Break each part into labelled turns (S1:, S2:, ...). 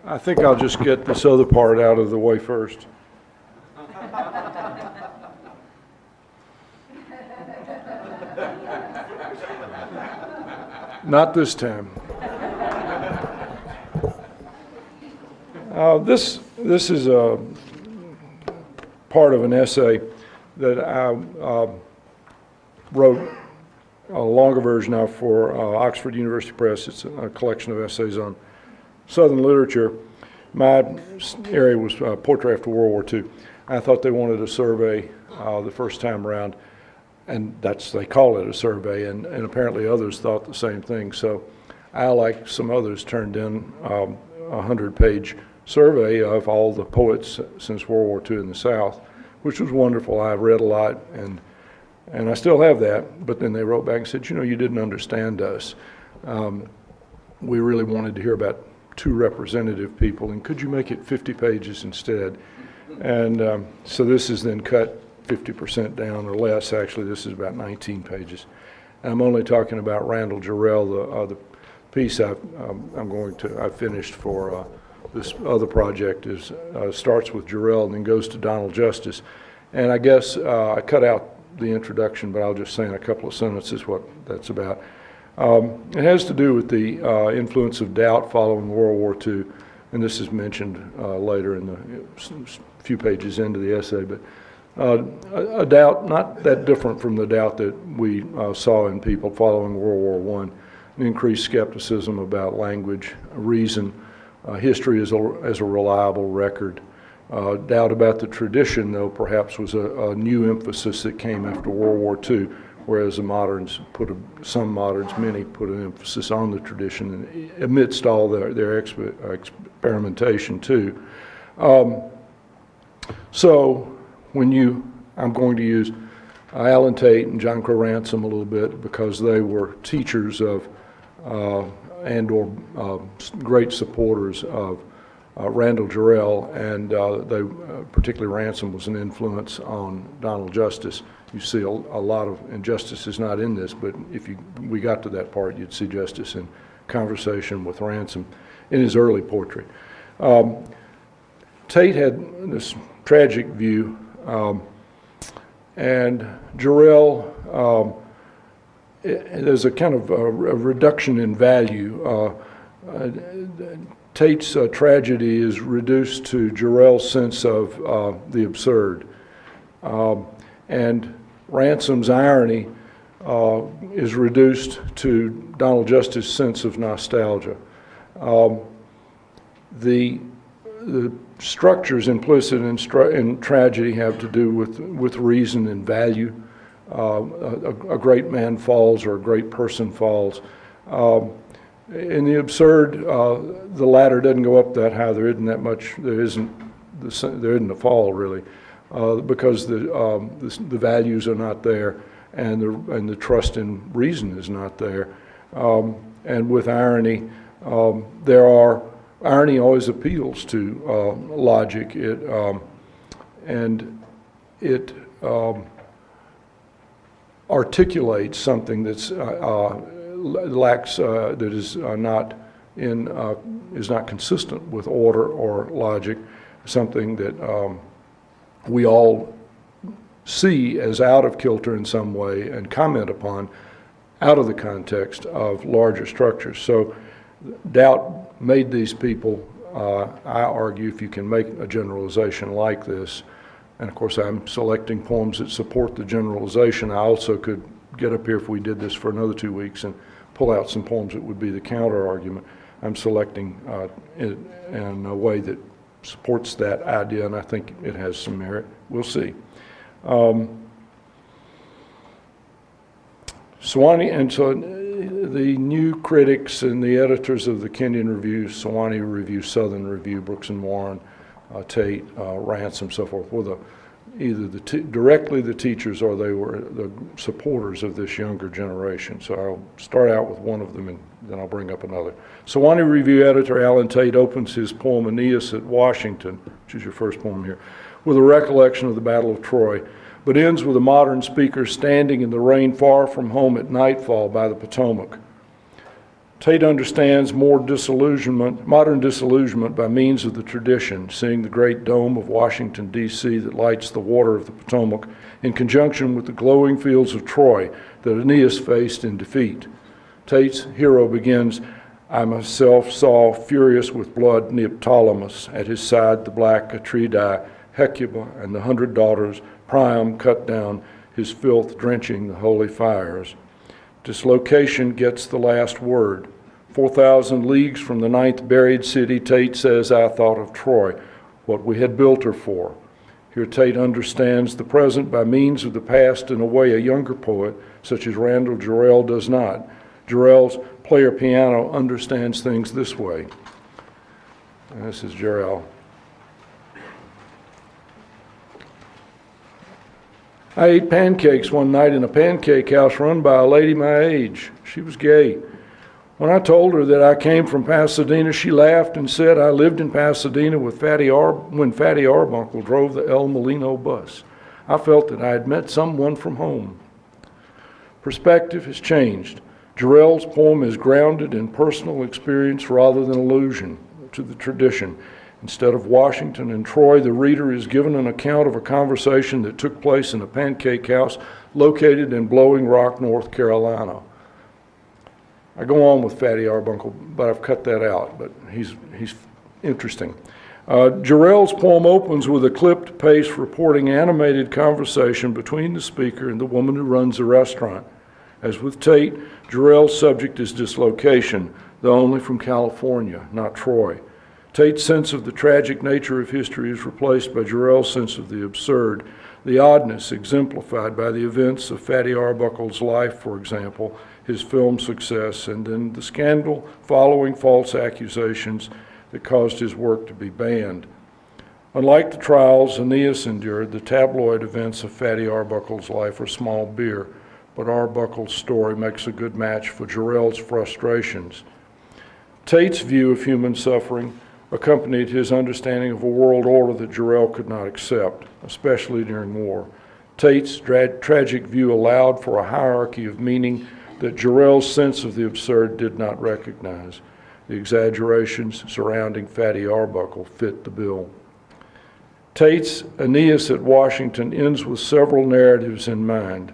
S1: I think I'll just get this other part out of the way first. Not this time. This is a part of an essay that I wrote, a longer version of, for Oxford University Press. It's a collection of essays on Southern literature. My area was poetry after World War II. I thought they wanted a survey the first time around, and they call it a survey, and apparently others thought the same thing. So I, like some others, turned in a 100-page survey of all the poets since World War II in the South, which was wonderful. I read a lot, and I still have that, but then they wrote back and said, you didn't understand us. We really wanted to hear about 2 representative people, and could you make it 50 pages instead? And so this is then cut 50% down, or less. Actually, this is about 19 pages. And I'm only talking about Randall Jarrell. The piece I've finished for this other project starts with Jarrell and then goes to Donald Justice. And I guess I cut out the introduction, but I'll just say in a couple of sentences what that's about. It has to do with the influence of doubt following World War II, and this is mentioned later in the few pages into the essay, but a doubt not that different from the doubt that we saw in people following World War I, an increased skepticism about language, reason, history as a reliable record. Doubt about the tradition, though, perhaps was a new emphasis that came after World War II, whereas the moderns many put an emphasis on the tradition amidst all their experimentation too. So I'm going to use Alan Tate and John Crow Ransom a little bit because they were teachers of and/or great supporters of Randall Jarrell, and particularly Ransom was an influence on Donald Justice. You see a lot of, and Justice is not in this, but if we got to that part, you'd see Justice in conversation with Ransom in his early poetry. Tate had this tragic view, and Jarrell, there's a kind of a reduction in value. Tate's tragedy is reduced to Jarrell's sense of the absurd. And Ransom's irony is reduced to Donald Justice's sense of nostalgia. The structures implicit in tragedy have to do with reason and value. A great man falls or a great person falls. In the absurd, the ladder doesn't go up that high. There isn't that much. There isn't a fall really, because the values are not there, and the trust in reason is not there. And with irony, irony always appeals to logic. It articulates something that's lacks that is not consistent with order or logic, something that we all see as out of kilter in some way and comment upon out of the context of larger structures. So doubt made these people, I argue, if you can make a generalization like this, and of course I'm selecting poems that support the generalization. I also could get up here if we did this for another 2 weeks and pull out some poems that would be the counter argument. I'm selecting it in a way that supports that idea, and I think it has some merit. We'll see. Sewanee, and so the new critics and the editors of the Kenyon Review, Sewanee Review, Southern Review, Brooks and Warren, Tate, Ransom, so forth, were either directly the teachers or they were the supporters of this younger generation. So I'll start out with one of them and then I'll bring up another. Sewanee Review editor Alan Tate opens his poem Aeneas at Washington, which is your first poem here, with a recollection of the Battle of Troy, but ends with a modern speaker standing in the rain far from home at nightfall by the Potomac. Tate understands modern disillusionment by means of the tradition, seeing the great dome of Washington, D.C. that lights the water of the Potomac in conjunction with the glowing fields of Troy that Aeneas faced in defeat. Tate's hero begins, I myself saw, furious with blood, Neoptolemus, at his side the black Atridae, Hecuba, and the 100 daughters, Priam cut down, his filth drenching the holy fires. Dislocation gets the last word. 4,000 leagues from the 9th buried city, Tate says, I thought of Troy, what we had built her for. Here Tate understands the present by means of the past in a way a younger poet, such as Randall Jarrell, does not. Jarrell's player piano understands things this way. And this is Jarrell. I ate pancakes one night in a pancake house run by a lady my age. She was gay. When I told her that I came from Pasadena, she laughed and said I lived in Pasadena when Fatty Arbuckle drove the El Molino bus. I felt that I had met someone from home. Perspective has changed. Jarrell's poem is grounded in personal experience rather than allusion to the tradition. Instead of Washington and Troy, the reader is given an account of a conversation that took place in a pancake house located in Blowing Rock, North Carolina. I go on with Fatty Arbuckle, but I've cut that out, but he's interesting. Jarrell's poem opens with a clipped pace reporting animated conversation between the speaker and the woman who runs the restaurant. As with Tate, Jarrell's subject is dislocation, though only from California, not Troy. Tate's sense of the tragic nature of history is replaced by Jarrell's sense of the absurd, the oddness exemplified by the events of Fatty Arbuckle's life, for example, his film success, and then the scandal following false accusations that caused his work to be banned. Unlike the trials Aeneas endured, the tabloid events of Fatty Arbuckle's life are small beer, but Arbuckle's story makes a good match for Jarrell's frustrations. Tate's view of human suffering accompanied his understanding of a world order that Jarrell could not accept, especially during war. Tate's tragic view allowed for a hierarchy of meaning that Jarrell's sense of the absurd did not recognize. The exaggerations surrounding Fatty Arbuckle fit the bill. Tate's Aeneas at Washington ends with several narratives in mind.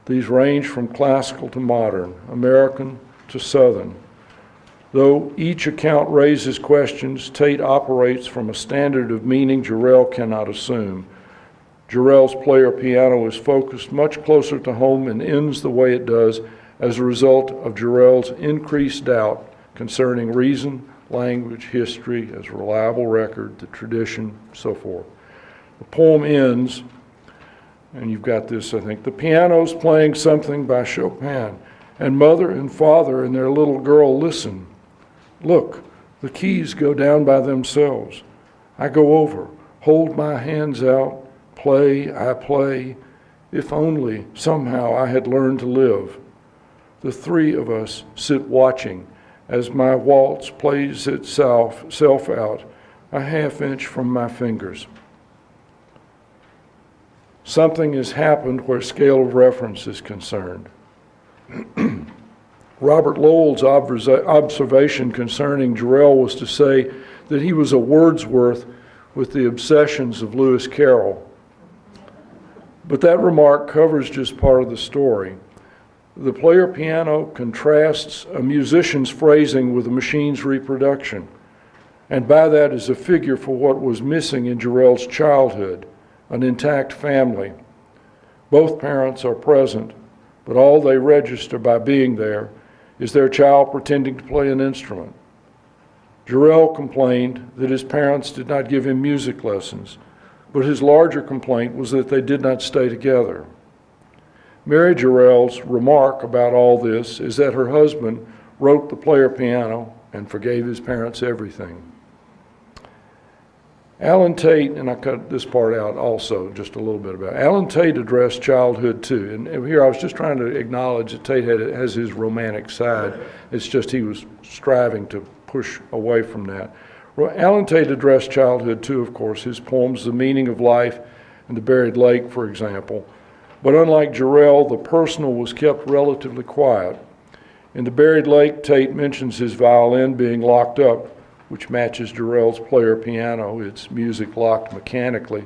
S1: These range from classical to modern, American to Southern. Though each account raises questions, Tate operates from a standard of meaning Jarrell cannot assume. Jarrell's player piano is focused much closer to home and ends the way it does as a result of Jarrell's increased doubt concerning reason, language, history as a reliable record, the tradition, so forth. The poem ends, and you've got this, I think, the piano's playing something by Chopin, and mother and father and their little girl listen. Look, the keys go down by themselves. I go over, hold my hands out, play, I play. If only somehow I had learned to live. The three of us sit watching as my waltz plays itself out a half inch from my fingers. Something has happened where scale of reference is concerned. Robert Lowell's observation concerning Jarrell was to say that he was a Wordsworth with the obsessions of Lewis Carroll. But that remark covers just part of the story. The player piano contrasts a musician's phrasing with a machine's reproduction, and by that is a figure for what was missing in Jarrell's childhood, an intact family. Both parents are present, but all they register by being there is their child pretending to play an instrument. Jarrell complained that his parents did not give him music lessons, but his larger complaint was that they did not stay together. Mary Jarrell's remark about all this is that her husband wrote the player piano and forgave his parents everything. Alan Tate, and I cut this part out also just a little bit about it. Alan Tate addressed childhood too, and here I was just trying to acknowledge that Tate has his romantic side. It's just he was striving to push away from that. Alan Tate addressed childhood too, of course. His poems, The Meaning of Life and The Buried Lake, for example. But unlike Jarrell, the personal was kept relatively quiet. In The Buried Lake, Tate mentions his violin being locked up, which matches Jarrell's player piano, its music locked mechanically.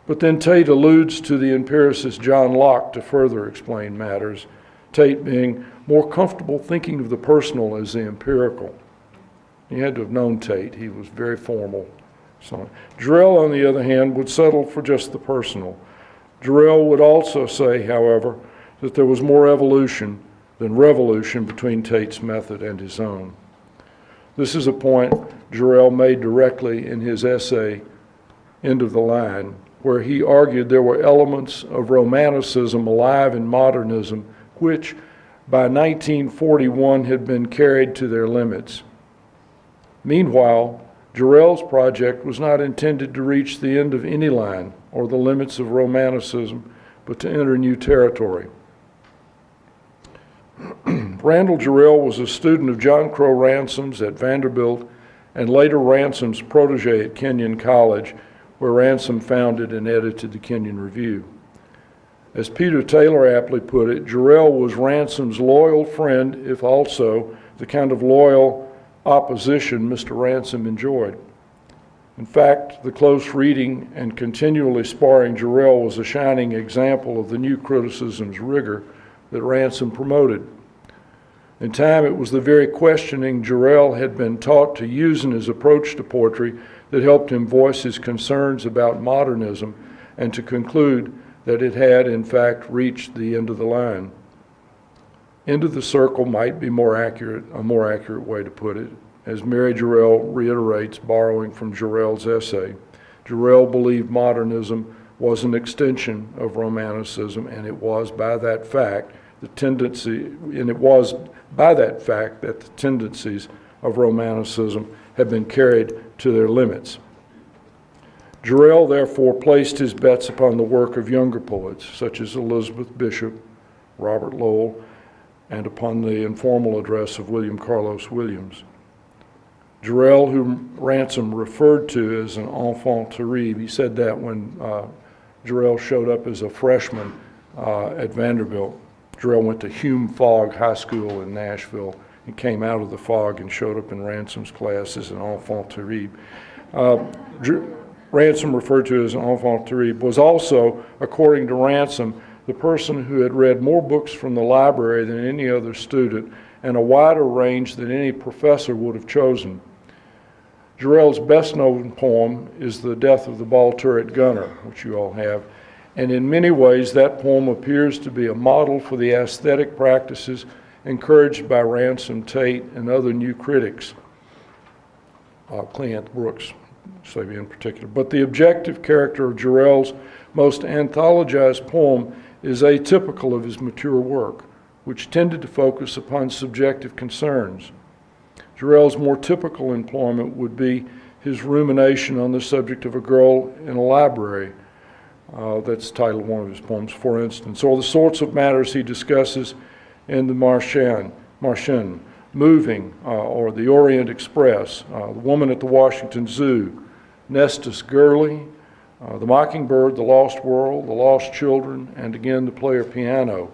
S1: But then Tate alludes to the empiricist John Locke to further explain matters, Tate being more comfortable thinking of the personal as the empirical. You had to have known Tate. He was very formal. So, Jarrell, on the other hand, would settle for just the personal. Jarrell would also say, however, that there was more evolution than revolution between Tate's method and his own. This is a point Jarrell made directly in his essay, End of the Line, where he argued there were elements of Romanticism alive in modernism, which by 1941 had been carried to their limits. Meanwhile, Jarrell's project was not intended to reach the end of any line or the limits of Romanticism, but to enter new territory. Randall Jarrell was a student of John Crow Ransom's at Vanderbilt and later Ransom's protege at Kenyon College, where Ransom founded and edited the Kenyon Review. As Peter Taylor aptly put it, Jarrell was Ransom's loyal friend, if also the kind of loyal opposition Mr. Ransom enjoyed. In fact, the close reading and continually sparring Jarrell was a shining example of the new criticism's rigor that Ransom promoted. In time, it was the very questioning Jarrell had been taught to use in his approach to poetry that helped him voice his concerns about modernism and to conclude that it had, in fact, reached the end of the line. End of the circle might be a more accurate way to put it. As Mary Jarrell reiterates, borrowing from Jarrell's essay, Jarrell believed modernism was an extension of Romanticism, and it was by that fact that the tendencies of Romanticism have been carried to their limits. Jarrell therefore placed his bets upon the work of younger poets, such as Elizabeth Bishop, Robert Lowell, and upon the informal address of William Carlos Williams. Jarrell, whom Ransom referred to as an enfant terrible, he said that when Jarrell showed up as a freshman at Vanderbilt. Jarrell went to Hume Fogg High School in Nashville and came out of the Fogg and showed up in Ransom's class as an enfant terrible. Ransom, referred to as an enfant terrible, was also, according to Ransom, the person who had read more books from the library than any other student and a wider range than any professor would have chosen. Jarrell's best-known poem is The Death of the Ball Turret Gunner, which you all have, and in many ways that poem appears to be a model for the aesthetic practices encouraged by Ransom, Tate, and other new critics, Cleant Brooks, Savy in particular. But the objective character of Jarrell's most anthologized poem is atypical of his mature work, which tended to focus upon subjective concerns. Jarrell's more typical employment would be his rumination on the subject of a girl in a library. That's the title of one of his poems, for instance, or the sorts of matters he discusses in the Martian, Moving, or the Orient Express, The Woman at the Washington Zoo, Nestus Gurley, The Mockingbird, The Lost World, The Lost Children, and again the player piano.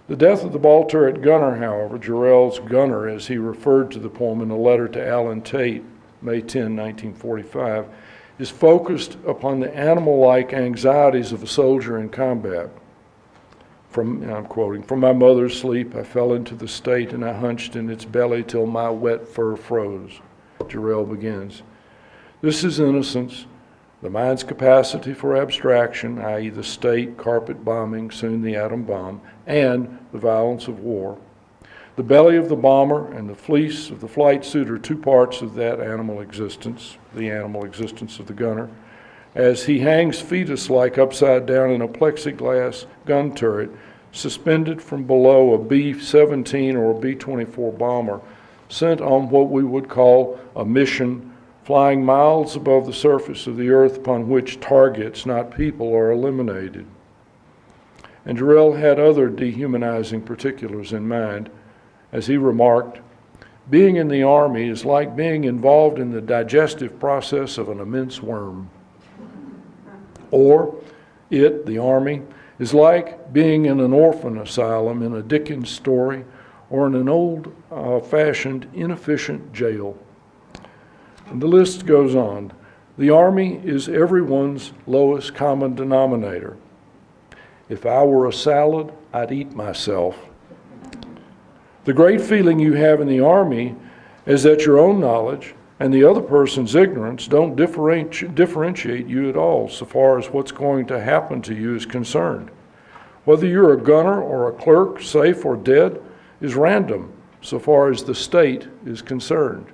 S1: The Death of the Ball Turret Gunner, however, Jarrell's Gunner, as he referred to the poem in a letter to Allen Tate, May 10, 1945, is focused upon the animal-like anxieties of a soldier in combat. I'm quoting, "From my mother's sleep I fell into the state and I hunched in its belly till my wet fur froze." Jarrell begins. This is innocence, the mind's capacity for abstraction, i.e. the state, carpet bombing, soon the atom bomb, and the violence of war. The belly of the bomber and the fleece of the flight suit are two parts of that animal existence, the animal existence of the gunner. As he hangs fetus-like upside down in a plexiglass gun turret, suspended from below a B-17 or a B-24 bomber, sent on what we would call a mission, flying miles above the surface of the earth upon which targets, not people, are eliminated. And Jarrell had other dehumanizing particulars in mind. As he remarked, being in the Army is like being involved in the digestive process of an immense worm. Or it, the Army, is like being in an orphan asylum in a Dickens story, or in an old-fashioned, inefficient jail. And the list goes on. The Army is everyone's lowest common denominator. If I were a salad, I'd eat myself. The great feeling you have in the Army is that your own knowledge and the other person's ignorance don't differentiate you at all so far as what's going to happen to you is concerned. Whether you're a gunner or a clerk, safe or dead, is random so far as the state is concerned.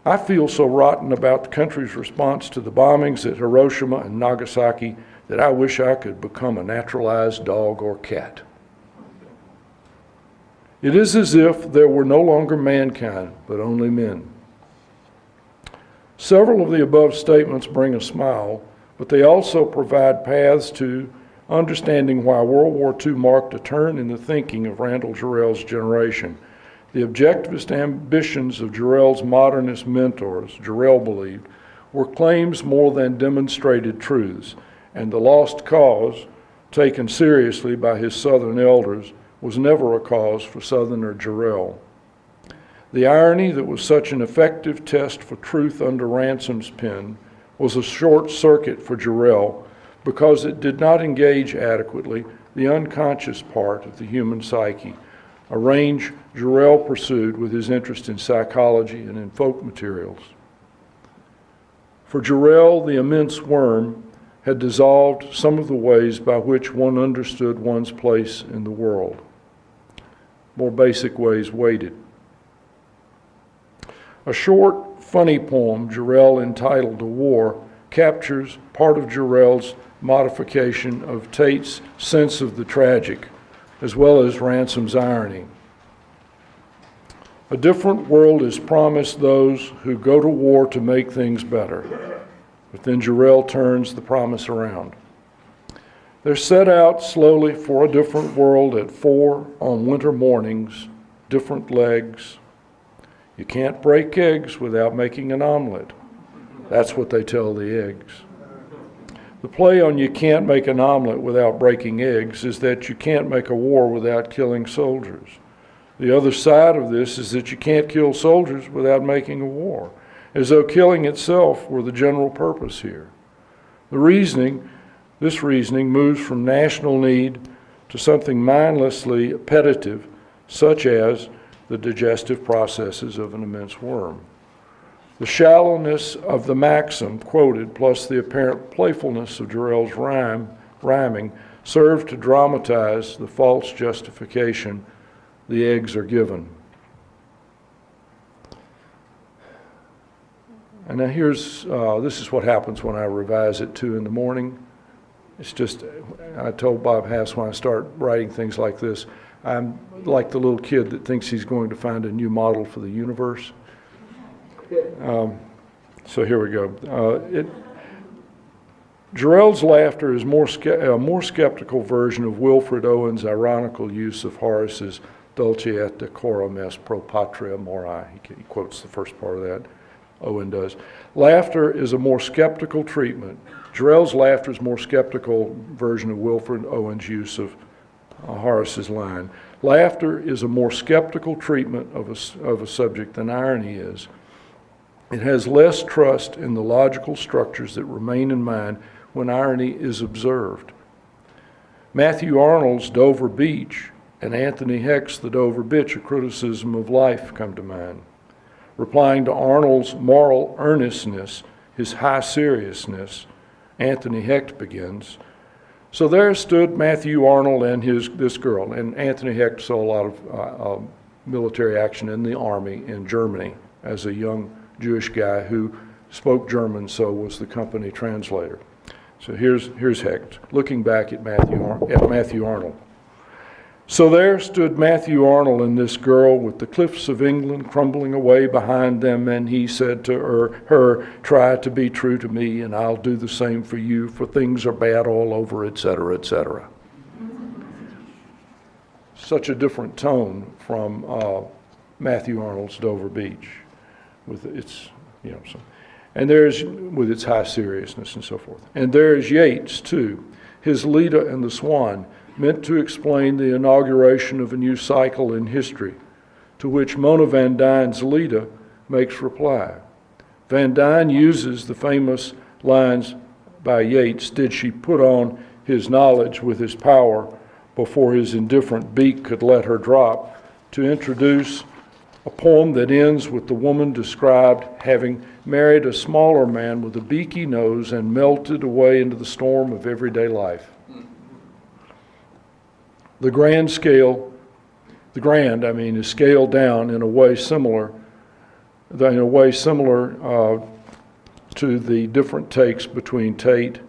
S1: I feel so rotten about the country's response to the bombings at Hiroshima and Nagasaki that I wish I could become a naturalized dog or cat. It is as if there were no longer mankind, but only men. Several of the above statements bring a smile, but they also provide paths to understanding why World War II marked a turn in the thinking of Randall Jarrell's generation. The objectivist ambitions of Jarrell's modernist mentors, Jarrell believed, were claims more than demonstrated truths, and the lost cause, taken seriously by his Southern elders, was never a cause for Southerner Jarrell. The irony that was such an effective test for truth under Ransom's pen was a short circuit for Jarrell because it did not engage adequately the unconscious part of the human psyche, a range Jarrell pursued with his interest in psychology and in folk materials. For Jarrell, the immense worm had dissolved some of the ways by which one understood one's place in the world. More basic ways waited. A short, funny poem, Jarrell entitled "A War," captures part of Jarrell's modification of Tate's sense of the tragic, as well as Ransom's irony. A different world is promised those who go to war to make things better. But then Jarrell turns the promise around. They're set out slowly for a different world at 4 on winter mornings, different legs. You can't break eggs without making an omelet. That's what they tell the eggs. The play on you can't make an omelet without breaking eggs is that you can't make a war without killing soldiers. The other side of this is that you can't kill soldiers without making a war, as though killing itself were the general purpose here. This reasoning moves from national need to something mindlessly appetitive, such as the digestive processes of an immense worm. The shallowness of the maxim quoted, plus the apparent playfulness of Jarrell's rhyming, serve to dramatize the false justification the eggs are given. And now this is what happens when I revise at 2 in the morning. It's just, I told Bob Hass when I start writing things like this, I'm like the little kid that thinks he's going to find a new model for the universe. So here we go. Jarrell's laughter is a more skeptical version of Wilfred Owen's ironical use of Horace's Dulce et decorum est pro patria mori. He quotes the first part of that. Owen does. Laughter is a more skeptical treatment. Jarrell's laughter is a more skeptical version of Wilfred Owen's use of Horace's line. Laughter is a more skeptical treatment of a subject than irony is. It has less trust in the logical structures that remain in mind when irony is observed. Matthew Arnold's Dover Beach and Anthony Hecht's The Dover Bitch, a criticism of life, come to mind. Replying to Arnold's moral earnestness, his high seriousness, Anthony Hecht begins, "So there stood Matthew Arnold and this girl," and Anthony Hecht saw a lot of military action in the army in Germany as a young Jewish guy who spoke German, so was the company translator. So here's Hecht, looking back at Matthew Arnold. "So there stood Matthew Arnold and this girl with the cliffs of England crumbling away behind them, and he said to her, 'Try to be true to me, and I'll do the same for you, for things are bad all over,' etc., etc." Such a different tone from Matthew Arnold's Dover Beach, with its, and there's with its high seriousness and so forth. And there's Yeats too, his Leda and the Swan. meant to explain the inauguration of a new cycle in history, to which Mona Van Dyne's Leda makes reply. Van Dyne uses the famous lines by Yeats, "Did she put on his knowledge with his power before his indifferent beak could let her drop," to introduce a poem that ends with the woman described having married a smaller man with a beaky nose and melted away into the storm of everyday life. The grand, is scaled down in a way similar to the different takes between Tate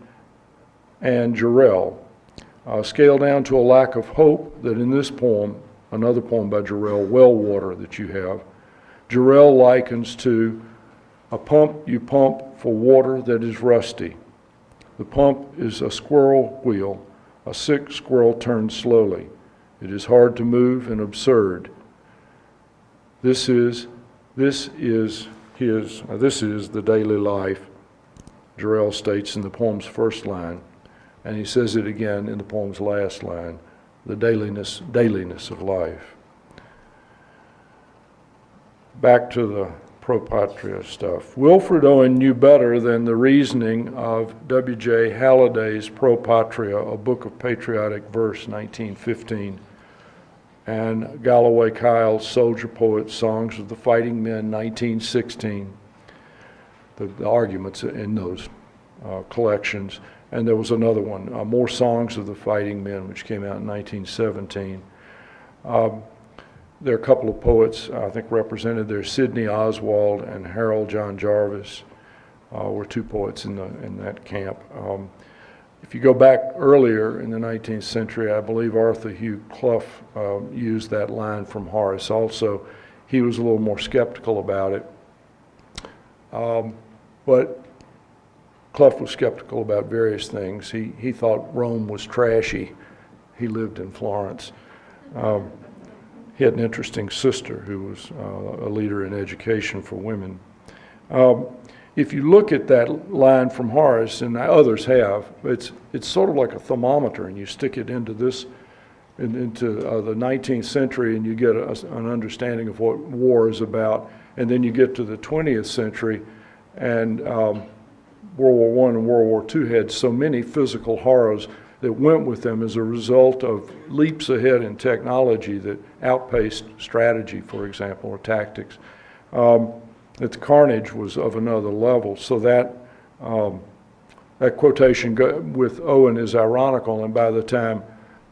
S1: and Jarrell. Scaled down to a lack of hope that in this poem, another poem by Jarrell, Well Water, that you have, Jarrell likens to a pump you pump for water that is rusty. The pump is a squirrel wheel. A sick squirrel turns slowly. It is hard to move and absurd. This is the daily life, Jarrell states in the poem's first line, and he says it again in the poem's last line, the dailiness of life. Back to the pro patria stuff. Wilfred Owen knew better than the reasoning of W.J. Halliday's Pro Patria, a book of patriotic verse, 1915, and Galloway Kyle's Soldier Poets, Songs of the Fighting Men, 1916, the arguments in those collections. And there was another one, More Songs of the Fighting Men, which came out in 1917. There are a couple of poets, I think, represented there. Sidney Oswald and Harold John Jarvis were two poets in that camp. If you go back earlier in the 19th century, I believe Arthur Hugh Clough used that line from Horace also. He was a little more skeptical about it. But Clough was skeptical about various things. He thought Rome was trashy. He lived in Florence. He had an interesting sister who was a leader in education for women. If you look at that line from Horace, and others have, it's sort of like a thermometer, and you stick it into the 19th century, and you get an understanding of what war is about. And then you get to the 20th century, and World War I and World War II had so many physical horrors that went with them as a result of leaps ahead in technology that outpaced strategy, for example, or tactics. That the carnage was of another level. So that quotation with Owen is ironical, and by the time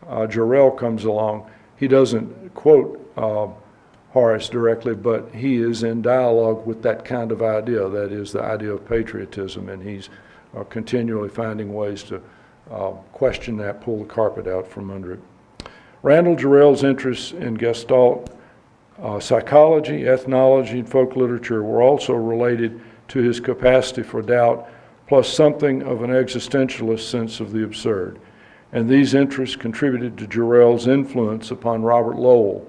S1: Jarrell comes along, he doesn't quote Horace directly, but he is in dialogue with that kind of idea, that is the idea of patriotism, and he's continually finding ways to question that, pull the carpet out from under it. Randall Jarrell's interests in Gestalt psychology, ethnology, and folk literature were also related to his capacity for doubt, plus something of an existentialist sense of the absurd. And these interests contributed to Jarrell's influence upon Robert Lowell.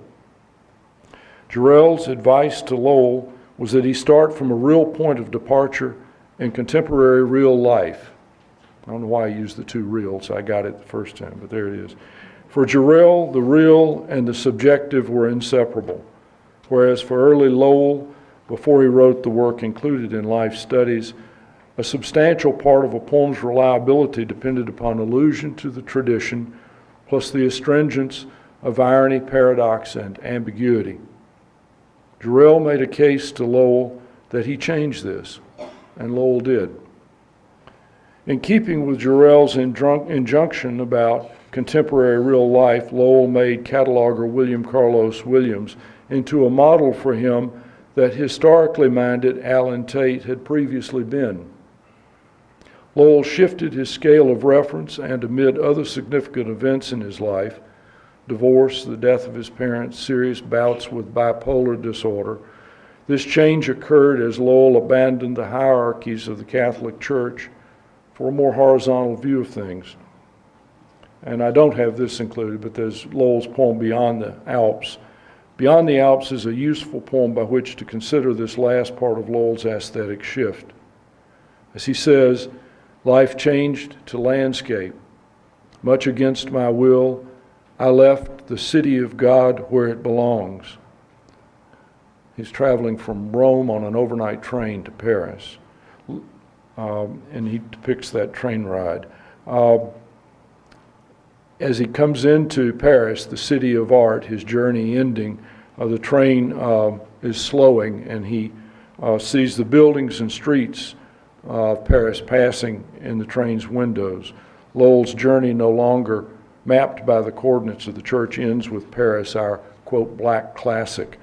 S1: Jarrell's advice to Lowell was that he start from a real point of departure in contemporary real life. I don't know why I used the two reals. I got it the first time, but there it is. For Jarrell, the real and the subjective were inseparable, whereas for early Lowell, before he wrote the work included in Life Studies, a substantial part of a poem's reliability depended upon allusion to the tradition, plus the astringence of irony, paradox, and ambiguity. Jarrell made a case to Lowell that he changed this, and Lowell did. In keeping with Jarrell's injunction about contemporary real life, Lowell made cataloger William Carlos Williams into a model for him that historically minded Alan Tate had previously been. Lowell shifted his scale of reference, and amid other significant events in his life, divorce, the death of his parents, serious bouts with bipolar disorder, this change occurred as Lowell abandoned the hierarchies of the Catholic Church for a more horizontal view of things. And I don't have this included, but there's Lowell's poem Beyond the Alps. Beyond the Alps is a useful poem by which to consider this last part of Lowell's aesthetic shift. As he says, life changed to landscape. Much against my will, I left the city of God where it belongs. He's traveling from Rome on an overnight train to Paris, and he depicts that train ride. As he comes into Paris, the city of art, his journey ending, the train is slowing, and he sees the buildings and streets of Paris passing in the train's windows. Lowell's journey, no longer mapped by the coordinates of the church, ends with Paris, our, quote, black classic,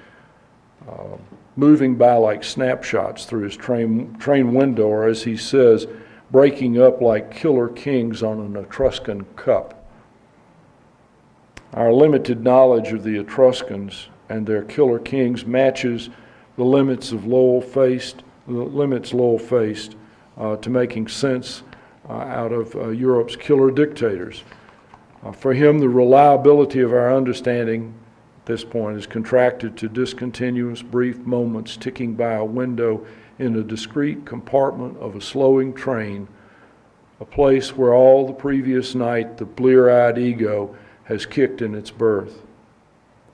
S1: moving by like snapshots through his train window, or as he says, breaking up like killer kings on an Etruscan cup. Our limited knowledge of the Etruscans and their killer kings matches the limits Lowell faced to making sense out of Europe's killer dictators. For him, the reliability of our understanding at this point is contracted to discontinuous brief moments ticking by a window in a discrete compartment of a slowing train, a place where all the previous night the blear-eyed ego has kicked in its birth.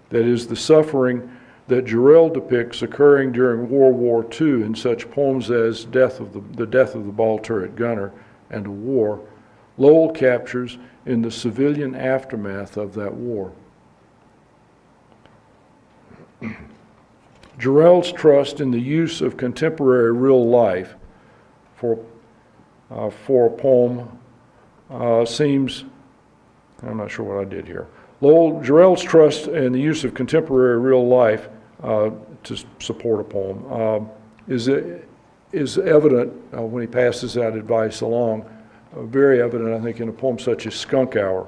S1: That is, the suffering that Jarrell depicts occurring during World War II in such poems as The Death of the Ball Turret Gunner and A War, Lowell captures in the civilian aftermath of that war. Jarrell's trust in the use of contemporary real life for a poem seems, I'm not sure what I did here. Jarrell's trust in the use of contemporary real life to support a poem is evident when he passes that advice along. Very evident, I think, in a poem such as Skunk Hour,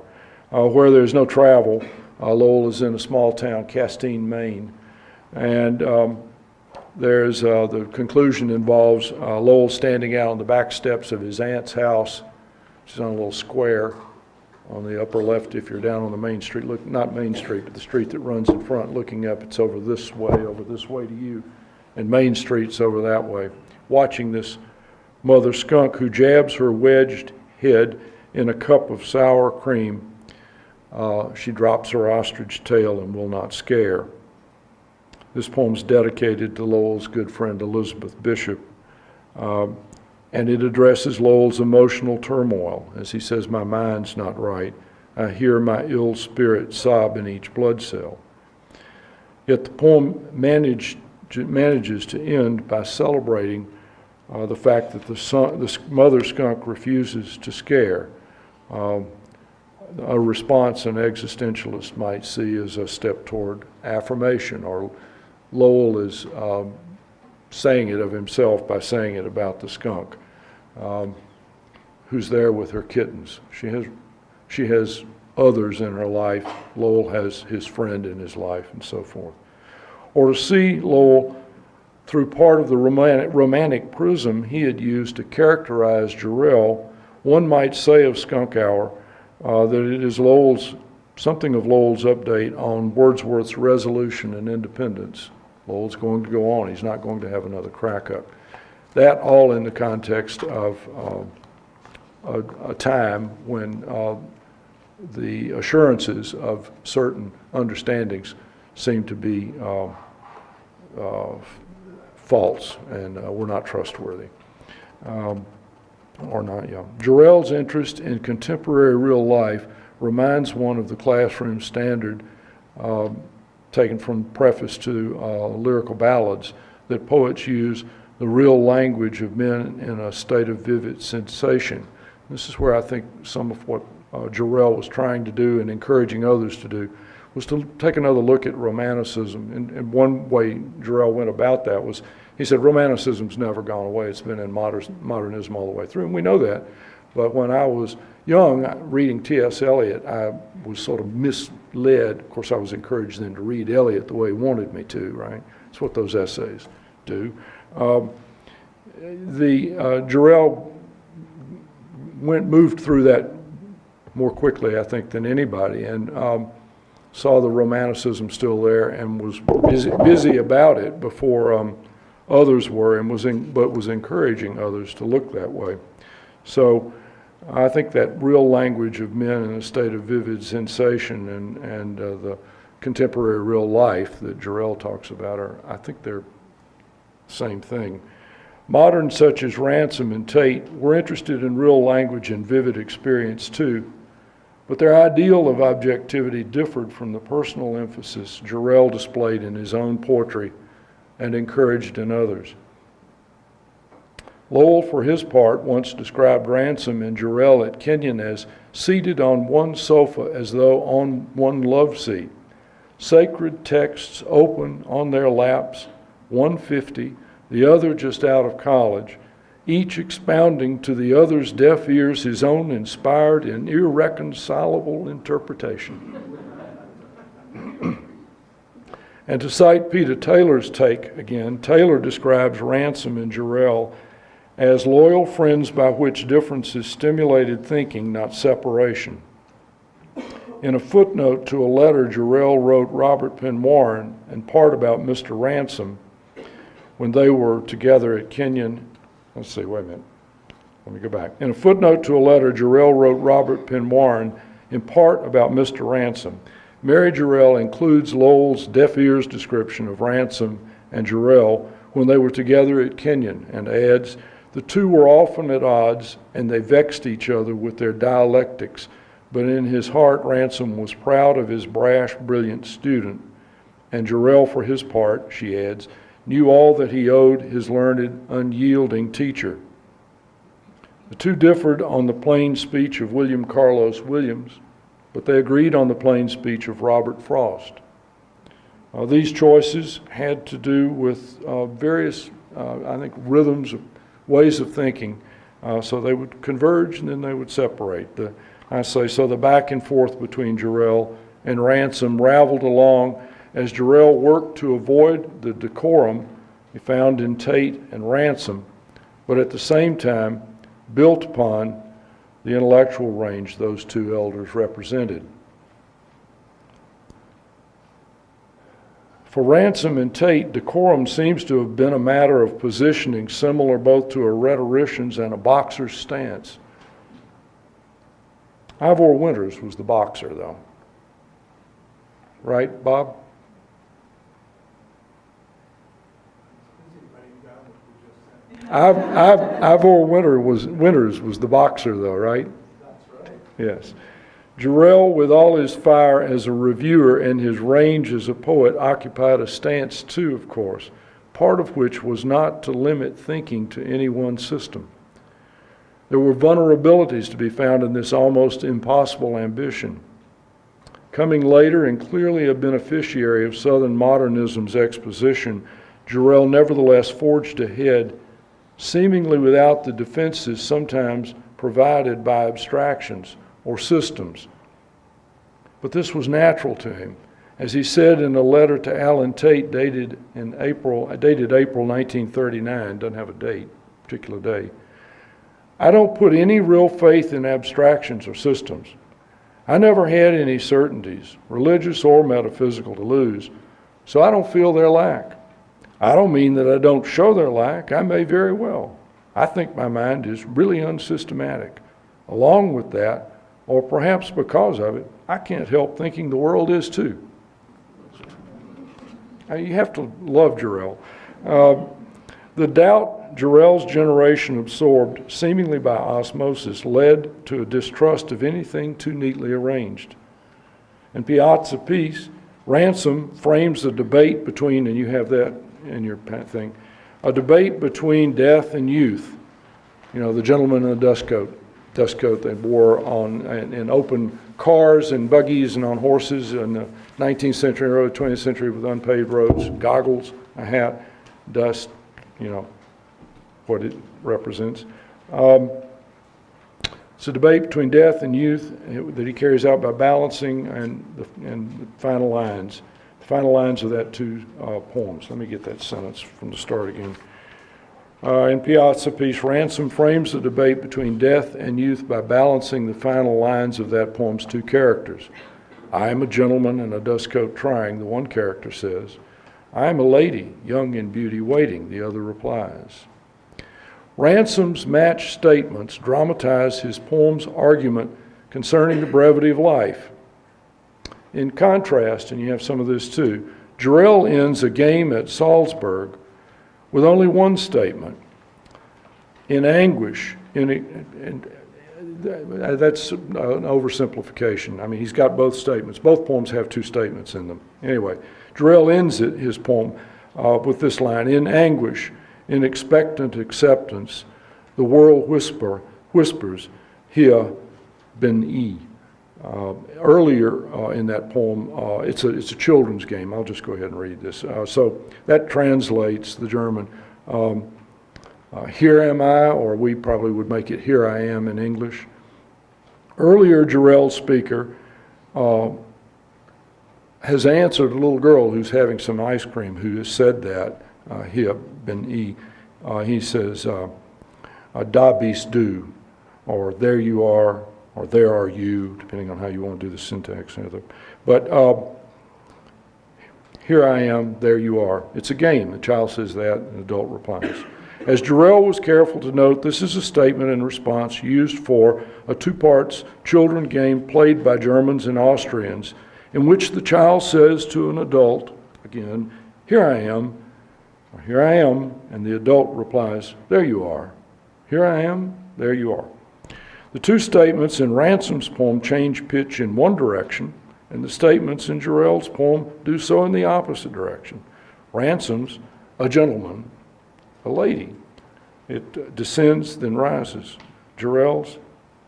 S1: where there's no travel. Lowell is in a small town, Castine, Maine, and there's the conclusion involves Lowell standing out on the back steps of his aunt's house, which is on a little square on the upper left. If you're down on the main street, not Main Street, but the street that runs in front, looking up, it's over this way to you, and Main Street's over that way, watching this mother skunk who jabs her wedged head in a cup of sour cream. She drops her ostrich tail and will not scare. This poem's dedicated to Lowell's good friend Elizabeth Bishop, and it addresses Lowell's emotional turmoil. As he says, my mind's not right. I hear my ill spirit sob in each blood cell. Yet the poem manages to end by celebrating the fact that the mother skunk refuses to scare, a response an existentialist might see as a step toward affirmation, or Lowell is saying it of himself by saying it about the skunk, who's there with her kittens. She has others in her life. Lowell has his friend in his life, and so forth. Or to see Lowell through part of the romantic prism he had used to characterize Jarrell, one might say of Skunk Hour that it is something of Lowell's update on Wordsworth's resolution and independence. Lowell's going to go on. He's not going to have another crack up. That all in the context of a time when the assurances of certain understandings seem to be false and were not trustworthy. Jarrell's interest in contemporary real life reminds one of the classroom standard taken from preface to lyrical ballads, that poets use the real language of men in a state of vivid sensation. This is where I think some of what Jarrell was trying to do and encouraging others to do was to take another look at Romanticism. And one way Jarrell went about that was, he said, Romanticism's never gone away. It's been in modernism all the way through, and we know that. But when I was young, reading T.S. Eliot, I was sort of misled. Of course, I was encouraged then to read Eliot the way he wanted me to, right? That's what those essays do. Jarrell moved through that more quickly, I think, than anybody, and saw the Romanticism still there and was busy about it before others were, and was encouraging others to look that way. So I think that real language of men in a state of vivid sensation and the contemporary real life that Jarrell talks about I think they're the same thing. Moderns such as Ransom and Tate were interested in real language and vivid experience too, but their ideal of objectivity differed from the personal emphasis Jarrell displayed in his own poetry and encouraged in others. Lowell, for his part, once described Ransom and Jarrell at Kenyon as seated on one sofa as though on one love seat, sacred texts open on their laps, 150, the other just out of college, each expounding to the other's deaf ears his own inspired and irreconcilable interpretation. And to cite Peter Taylor's take again, Taylor describes Ransom and Jarrell as loyal friends by which differences stimulated thinking, not separation. In a footnote to a letter Jarrell wrote Robert Penn Warren, and part about Mr. Ransom, when they were together at Kenyon, let's see, wait a minute, let me go back. In a footnote to a letter Jarrell wrote Robert Penn Warren, in part about Mr. Ransom, Mary Jarrell includes Lowell's deaf ears description of Ransom and Jarrell when they were together at Kenyon, and adds, the two were often at odds, and they vexed each other with their dialectics, but in his heart Ransom was proud of his brash, brilliant student, and Jarrell, for his part, she adds, knew all that he owed his learned, unyielding teacher. The two differed on the plain speech of William Carlos Williams, but they agreed on the plain speech of Robert Frost. These choices had to do with various, I think, rhythms, ways of thinking. So they would converge and then they would separate. So the back and forth between Jarrell and Ransom raveled along as Jarrell worked to avoid the decorum he found in Tate and Ransom, but at the same time built upon the intellectual range those two elders represented. For Ransom and Tate, decorum seems to have been a matter of positioning similar both to a rhetorician's and a boxer's stance. Ivor Winters was the boxer, though. Right, Bob? Ivor Winters was the boxer, though, right?
S2: That's right.
S1: Yes. Jarrell, with all his fire as a reviewer and his range as a poet, occupied a stance too, of course, part of which was not to limit thinking to any one system. There were vulnerabilities to be found in this almost impossible ambition. Coming later and clearly a beneficiary of Southern modernism's exposition, Jarrell nevertheless forged ahead, seemingly without the defenses sometimes provided by abstractions or systems. But this was natural to him. As he said in a letter to Alan Tate dated April 1939, doesn't have a date, particular day, I don't put any real faith in abstractions or systems. I never had any certainties, religious or metaphysical, to lose, so I don't feel their lack. I don't mean that I don't show their lack. I may very well. I think my mind is really unsystematic. Along with that, or perhaps because of it, I can't help thinking the world is too. You have to love Jarrell. The doubt Jarrell's generation absorbed, seemingly by osmosis, led to a distrust of anything too neatly arranged. In Piazza Peace, Ransom frames the debate between, and you have that in your thing, a debate between death and youth. You know, the gentleman in the dust coat they wore on in open cars and buggies and on horses in the 19th century, early 20th century with unpaved roads, goggles, a hat, dust, you know, what it represents. It's a debate between death and youth that he carries out by balancing and the final lines. The final lines of that two poems. Let me get that sentence from the start again. In Piazza Peace, Ransom frames the debate between death and youth by balancing the final lines of that poem's two characters. I am a gentleman in a dust coat trying, the one character says. I am a lady, young in beauty, waiting, the other replies. Ransom's matched statements dramatize his poem's argument concerning the brevity of life. In contrast, and you have some of this too, Jarrell ends A Game at Salzburg with only one statement. In anguish, that's an oversimplification. I mean, he's got both statements. Both poems have two statements in them. Anyway, Jarrell ends his poem with this line: in anguish, in expectant acceptance, the world whispers, Hia ben-e. Earlier in that poem, it's a children's game. I'll just go ahead and read this. So that translates the German, here am I, or we probably would make it here I am in English. Earlier, Jarrell's speaker has answered a little girl who's having some ice cream who has said that, Hia ben-e. He says, da bist du, or there you are, or there are you, depending on how you want to do the syntax. But here I am, there you are. It's a game. The child says that, and the adult replies. As Jarrell was careful to note, this is a statement and response used for a two-parts children game played by Germans and Austrians, in which the child says to an adult, again, here I am, or here I am, and the adult replies, there you are. Here I am, there you are. The two statements in Ransom's poem change pitch in one direction, and the statements in Jarrell's poem do so in the opposite direction. Ransom's, a gentleman, a lady. It descends, then rises. Jarrell's,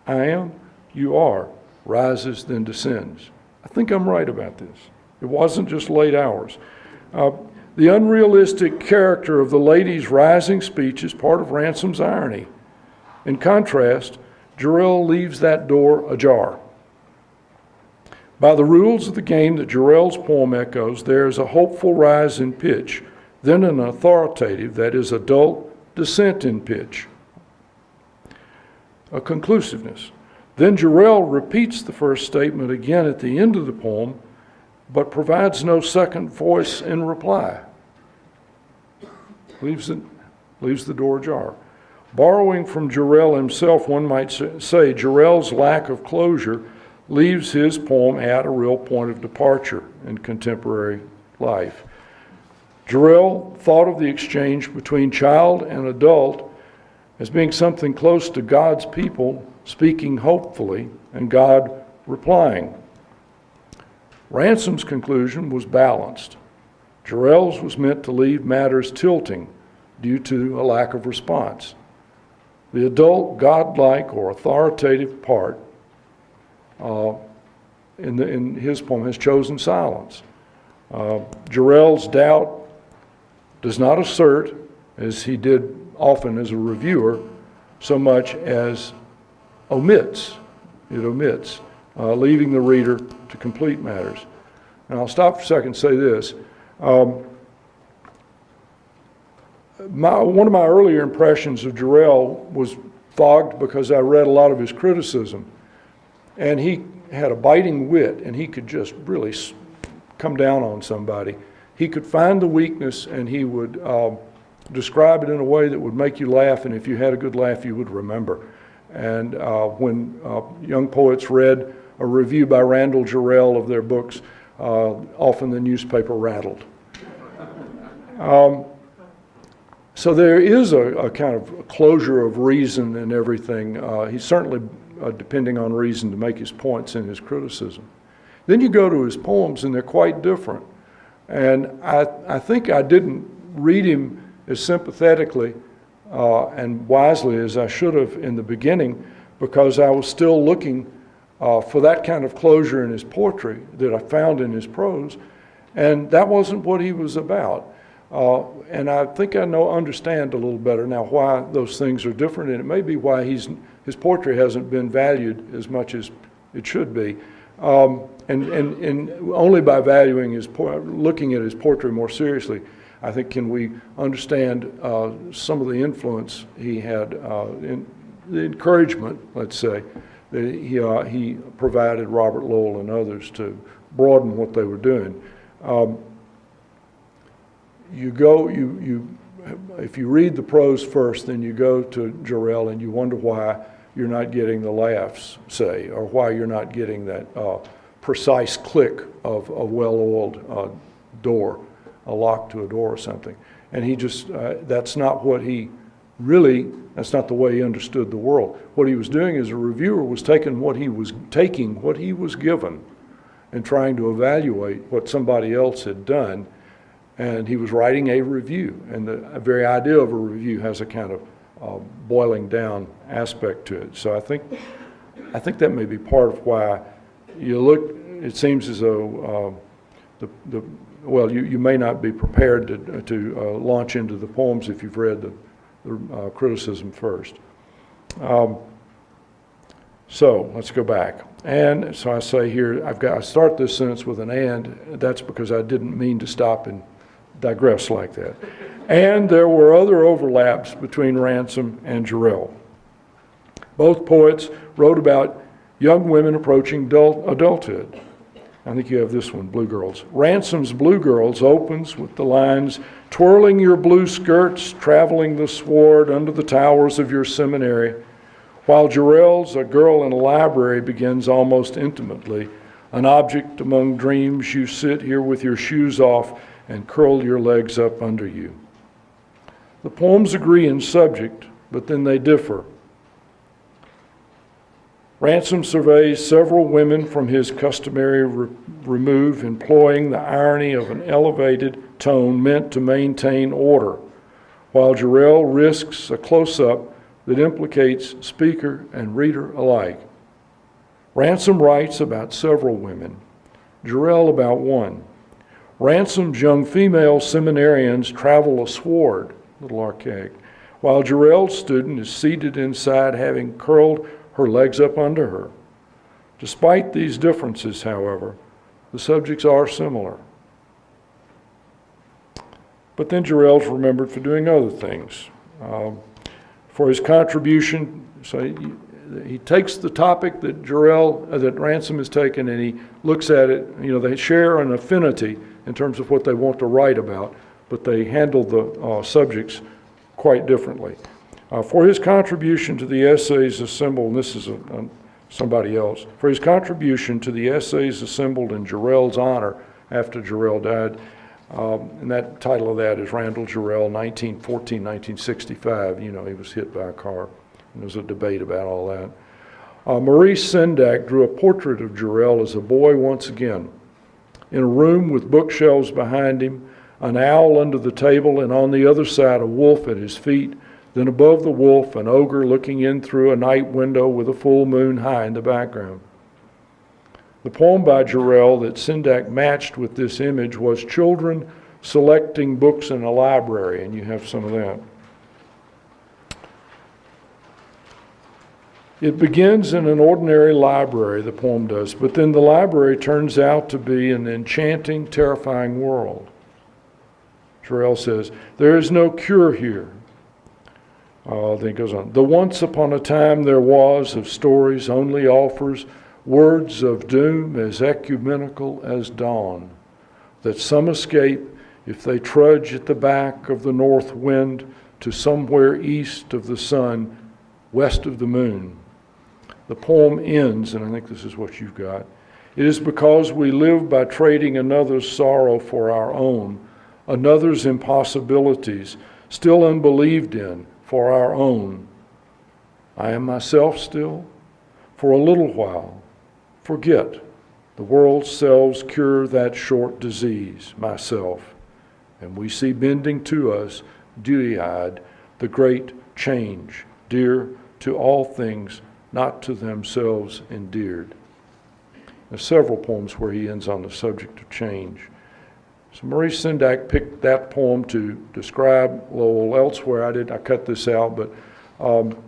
S1: I am, you are, rises, then descends. I think I'm right about this. It wasn't just late hours. The unrealistic character of the lady's rising speech is part of Ransom's irony. In contrast, Jarrell leaves that door ajar. By the rules of the game that Jarrell's poem echoes, there is a hopeful rise in pitch, then an authoritative, that is, adult, descent in pitch, a conclusiveness. Then Jarrell repeats the first statement again at the end of the poem, but provides no second voice in reply. Leaves the door ajar. Borrowing from Jarrell himself, one might say Jarrell's lack of closure leaves his poem at a real point of departure in contemporary life. Jarrell thought of the exchange between child and adult as being something close to God's people speaking hopefully and God replying. Ransom's conclusion was balanced. Jarrell's was meant to leave matters tilting due to a lack of response. The adult, godlike, or authoritative part in his poem has chosen silence. Jarrell's doubt does not assert, as he did often as a reviewer, so much as omits. It omits, leaving the reader to complete matters. And I'll stop for a second and say this. One of my earlier impressions of Jarrell was fogged because I read a lot of his criticism. And he had a biting wit, and he could just really come down on somebody. He could find the weakness, and he would describe it in a way that would make you laugh, and if you had a good laugh, you would remember. And when young poets read a review by Randall Jarrell of their books, often the newspaper rattled. So there is a kind of closure of reason and everything. He's certainly depending on reason to make his points in his criticism. Then you go to his poems, and they're quite different. And I think I didn't read him as sympathetically and wisely as I should have in the beginning, because I was still looking for that kind of closure in his poetry that I found in his prose, and that wasn't what he was about. And I think I understand a little better now why those things are different, and it may be why his poetry hasn't been valued as much as it should be. And only by valuing looking at his poetry more seriously, I think, can we understand some of the influence he had, in the encouragement, let's say, that he provided Robert Lowell and others to broaden what they were doing. You if you read the prose first, then you go to Jarrell and you wonder why you're not getting the laughs, say, or why you're not getting that precise click of a well-oiled door, a lock to a door or something. And he just, that's not what he really, that's not the way he understood the world. What he was doing as a reviewer was taking what he was given and trying to evaluate what somebody else had done. And he was writing a review. And the very idea of a review has a kind of boiling down aspect to it. So I think that may be part of why you look, it seems as though well, you may not be prepared to launch into the poems if you've read the criticism first. So let's go back. And so I say here, I start this sentence with an and. That's because I didn't mean to stop and digress like that. And there were other overlaps between Ransom and Jarrell. Both poets wrote about young women approaching adulthood. I think you have this one, Blue Girls. Ransom's Blue Girls opens with the lines, twirling your blue skirts, traveling the sward under the towers of your seminary, while Jarrell's A Girl in a Library begins almost intimately, an object among dreams, you sit here with your shoes off and curl your legs up under you. The poems agree in subject, but then they differ. Ransom surveys several women from his customary remove, employing the irony of an elevated tone meant to maintain order, while Jarrell risks a close-up that implicates speaker and reader alike. Ransom writes about several women, Jarrell about one. Ransom's young female seminarians travel a sward, a little archaic, while Jarrell's student is seated inside having curled her legs up under her. Despite these differences, however, the subjects are similar. But then Jarrell's remembered for doing other things. For his contribution, so he takes the topic that that Ransom has taken, and he looks at it. They share an affinity in terms of what they want to write about, but they handle the subjects quite differently. For his contribution to the essays assembled, and this is somebody else, for his contribution to the essays assembled in Jarrell's honor after Jarrell died, and that title of that is Randall Jarrell, 1914-1965. He was hit by a car. And there was a debate about all that. Maurice Sendak drew a portrait of Jarrell as a boy once again, in a room with bookshelves behind him, an owl under the table, and on the other side a wolf at his feet. Then above the wolf, an ogre looking in through a night window with a full moon high in the background. The poem by Jarrell that Sendak matched with this image was Children Selecting Books in a Library, and you have some of that. It begins in an ordinary library, the poem does, but then the library turns out to be an enchanting, terrifying world. Jarrell says, there is no cure here. Then it goes on. The once upon a time there was of stories only offers words of doom as ecumenical as dawn, that some escape if they trudge at the back of the north wind to somewhere east of the sun, west of the moon. The poem ends, and I think this is what you've got. It is because we live by trading another's sorrow for our own, another's impossibilities, still unbelieved in, for our own. I am myself still, for a little while. Forget, the world's selves cure that short disease, myself. And we see bending to us, dewy-eyed, the great change, dear to all things, not to themselves endeared. There's several poems where he ends on the subject of change. So Maurice Sendak picked that poem to describe Lowell. Elsewhere, I cut this out, but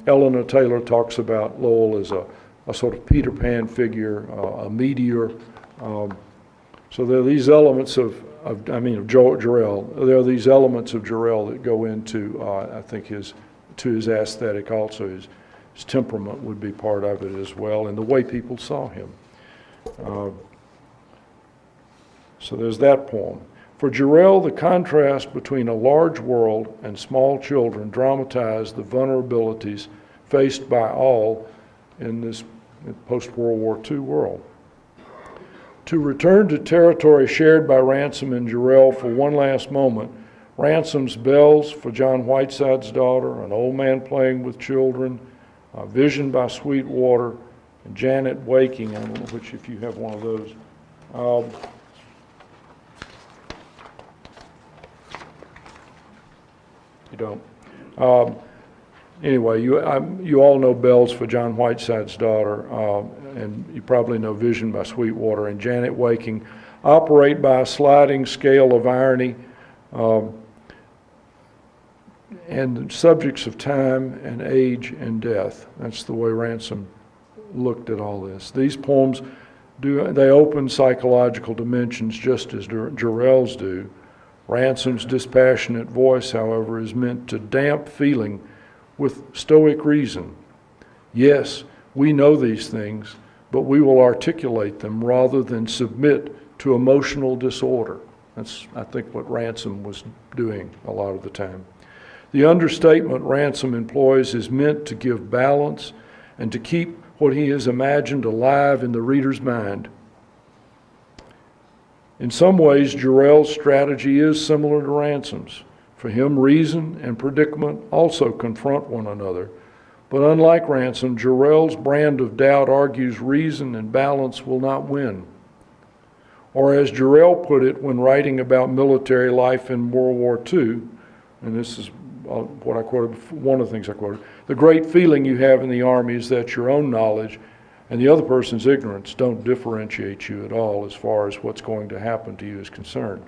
S1: Eleanor Taylor talks about Lowell as a sort of Peter Pan figure, a meteor. So there are these elements of Jarrell. There are these elements of Jarrell that go into, I think, his aesthetic also. His temperament would be part of it as well, and the way people saw him. So there's that poem. For Jarrell, the contrast between a large world and small children dramatized the vulnerabilities faced by all in this post-World War II world. To return to territory shared by Ransom and Jarrell for one last moment, Ransom's bells for John Whiteside's daughter, An Old Man Playing with Children, Vision by Sweetwater, and Janet Waking. I don't know which, if you have one of those. You don't. Anyway, you all know Bells for John Whiteside's daughter, and you probably know Vision by Sweetwater and Janet Waking. Operate by a sliding scale of irony and subjects of time and age and death. That's the way Ransom looked at all this. These poems they open psychological dimensions just as Jarrell's do. Ransom's dispassionate voice, however, is meant to damp feeling with stoic reason. Yes, we know these things, but we will articulate them rather than submit to emotional disorder. That's, I think, what Ransom was doing a lot of the time. The understatement Ransom employs is meant to give balance and to keep what he has imagined alive in the reader's mind. In some ways, Jarrell's strategy is similar to Ransom's. For him, reason and predicament also confront one another. But unlike Ransom, Jarrell's brand of doubt argues reason and balance will not win. Or as Jarrell put it when writing about military life in World War II, and this is what I quoted, one of the things I quoted, the great feeling you have in the Army is that your own knowledge and the other person's ignorance don't differentiate you at all as far as what's going to happen to you is concerned.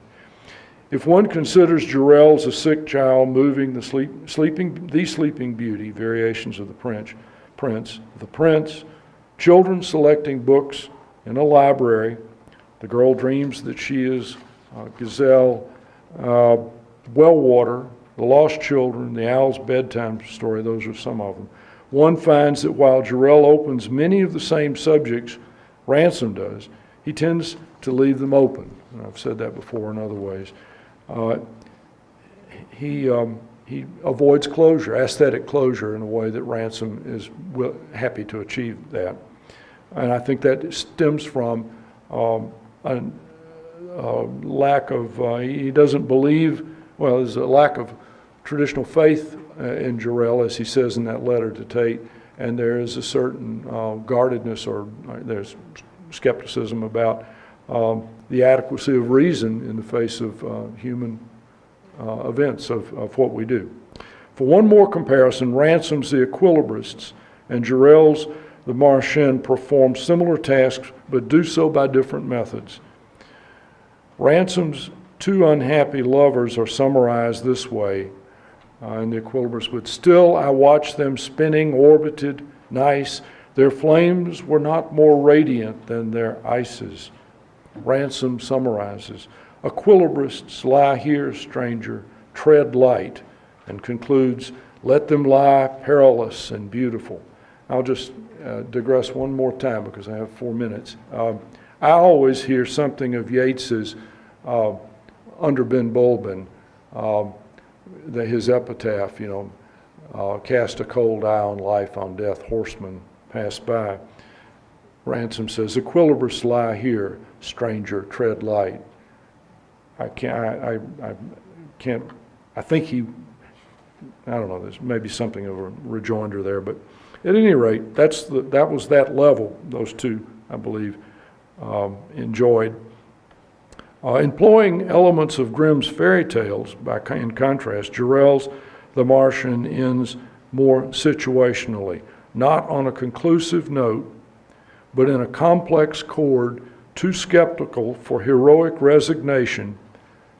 S1: If one considers Jarrell as a sick child moving the sleeping beauty, variations of the Prince, children selecting books in a library, the girl dreams that she is Gazelle, Wellwater, The Lost Children, The Owl's Bedtime Story, those are some of them. One finds that while Jarrell opens many of the same subjects Ransom does, he tends to leave them open. And I've said that before in other ways. He avoids closure, aesthetic closure, in a way that Ransom is happy to achieve that. And I think that stems from a lack of, he doesn't believe, well, there's a lack of traditional faith in Jarrell, as he says in that letter to Tate, and there is a certain guardedness, or there's skepticism about the adequacy of reason in the face of human events of what we do. For one more comparison, Ransom's The Equilibrists and Jarrell's The Martian perform similar tasks, but do so by different methods. Ransom's two unhappy lovers are summarized this way in The Equilibrists: but still I watched them spinning, orbited, nice. Their flames were not more radiant than their ices. Ransom summarizes: equilibrists lie here, stranger, tread light, and concludes, let them lie perilous and beautiful. I'll just digress one more time because I have 4 minutes. I always hear something of Yeats's Under Ben Bulben, his epitaph, cast a cold eye on life, on death, horsemen pass by. Ransom says, equilibrists lie here, stranger, tread light. I think I don't know, there's maybe something of a rejoinder there, but at any rate, that was that level those two, I believe, enjoyed. Employing elements of Grimm's fairy tales, in contrast, Jarrell's The Martian ends more situationally, not on a conclusive note, but in a complex chord, too skeptical for heroic resignation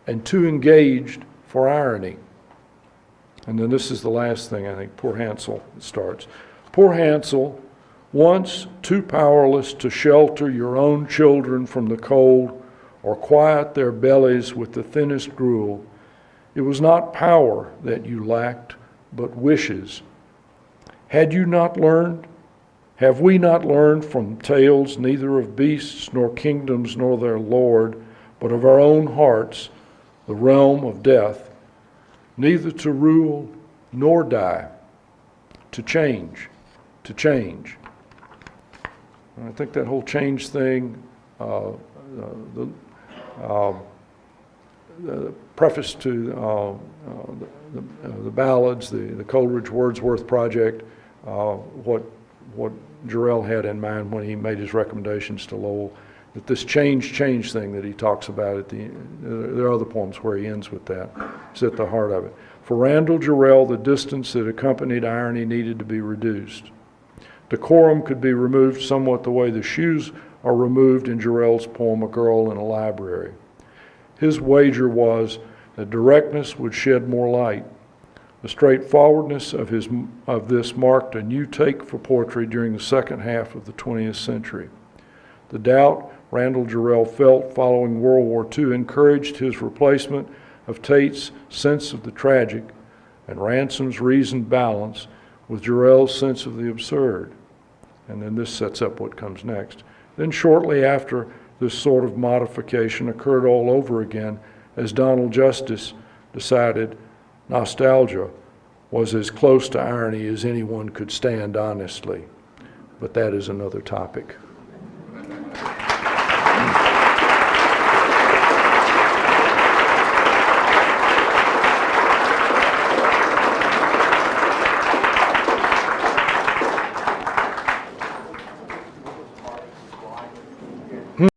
S1: and too engaged for irony. And then this is the last thing, I think, poor Hansel starts. Poor Hansel, once too powerless to shelter your own children from the cold or quiet their bellies with the thinnest gruel, it was not power that you lacked, but wishes. Had you not learned? Have we not learned from tales neither of beasts nor kingdoms nor their lord, but of our own hearts, the realm of death, neither to rule nor die, to change, to change. And I think that whole change thing, the preface to the ballads, the Coleridge Wordsworth project, what Jarrell had in mind when he made his recommendations to Lowell, that this change thing that he talks about at the, there are other poems where he ends with that, is at the heart of it. For Randall Jarrell, the distance that accompanied irony needed to be reduced. Decorum could be removed somewhat the way the shoes are removed in Jarrell's poem, A Girl in a Library. His wager was that directness would shed more light. The straightforwardness of this marked a new take for poetry during the second half of the 20th century. The doubt Randall Jarrell felt following World War II encouraged his replacement of Tate's sense of the tragic and Ransom's reasoned balance with Jarrell's sense of the absurd. And then this sets up what comes next. Then shortly after, this sort of modification occurred all over again as Donald Justice decided nostalgia was as close to irony as anyone could stand honestly. But that is another topic.